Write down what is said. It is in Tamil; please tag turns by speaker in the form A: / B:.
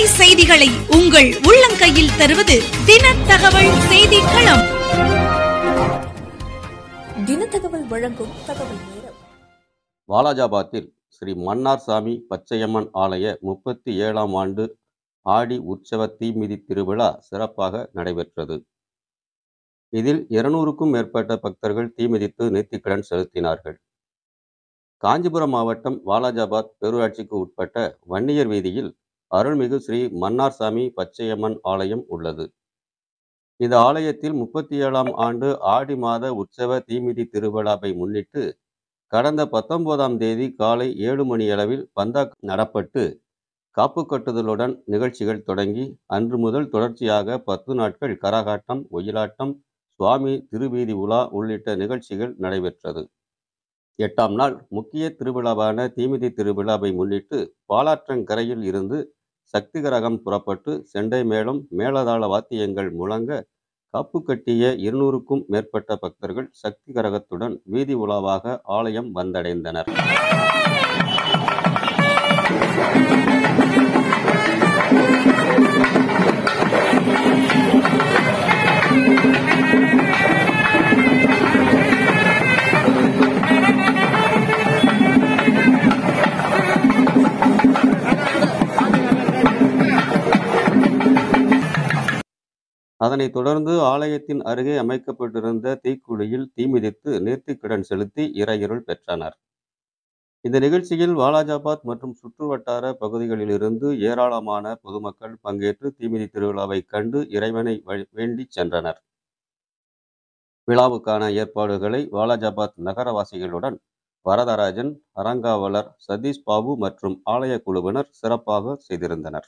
A: உண்மை செய்திகளை உங்கள் உள்ளங்கையில் தருவது தின தகவல் செய்திக்களம்.
B: தின தகவல் வழங்கும் தகவல் நேரம்.
C: வாலாஜாபாத்தில் ஸ்ரீ மன்னார் சாமி பச்சையம்மன் ஆலய 37ஆம் ஆண்டு ஆடி உற்சவ தீமிதி திருவிழா சிறப்பாக நடைபெற்றது. இதில் 200க்கும் மேற்பட்ட பக்தர்கள் தீமிதித்து நேர்த்திக்கடன் செலுத்தினார்கள். காஞ்சிபுரம் மாவட்டம் வாலாஜாபாத் பேரூராட்சிக்கு உட்பட்ட வன்னியர் வீதியில் அருள்மிகு ஸ்ரீ மன்னார் சாமி பச்சையம்மன் ஆலயம் உள்ளது. இந்த ஆலயத்தில் 37ஆம் ஆண்டு ஆடி மாத உற்சவ தீமிதி திருவிழாவை முன்னிட்டு கடந்த 19ஆம் தேதி காலை 7 மணியளவில் பந்தா நடப்பட்டு காப்பு கட்டுதலுடன் நிகழ்ச்சிகள் தொடங்கி அன்று முதல் தொடர்ச்சியாக 10 நாட்கள் கரகாட்டம், ஒயிலாட்டம், சுவாமி திருவீதி உலா உள்ளிட்ட நிகழ்ச்சிகள் நடைபெற்றது. 8ஆம் நாள் முக்கிய திருவிழாவான தீமிதி திருவிழாவை முன்னிட்டு பாலாற்றங்கரையில் இருந்து சக்தி கரகம் புறப்பட்டு செண்டை மேளம், மேளதாள வாத்தியங்கள் முழங்க காப்பு கட்டிய 200க்கும் மேற்பட்ட பக்தர்கள் சக்தி கரகத்துடன் வீதி உலாவாக ஆலயம் வந்தடைந்தனர். அதனைத் தொடர்ந்து ஆலயத்தின் அருகே அமைக்கப்பட்டிருந்த தீக்குழியில் தீமிதித்து நேர்த்திக்கடன் செலுத்தி இறையருள் பெற்றனர். இந்த நிகழ்ச்சியில் வாலாஜாபாத் மற்றும் சுற்றுவட்டார பகுதிகளிலிருந்து ஏராளமான பொதுமக்கள் பங்கேற்று தீமிதி திருவிழாவை கண்டு இறைவனை வேண்டி சென்றனர். விழாவுக்கான ஏற்பாடுகளை வாலாஜாபாத் நகரவாசிகளுடன் வரதராஜன், அறங்காவலர் சதீஷ் பாபு மற்றும் ஆலய குழுவினர் சிறப்பாக செய்திருந்தனர்.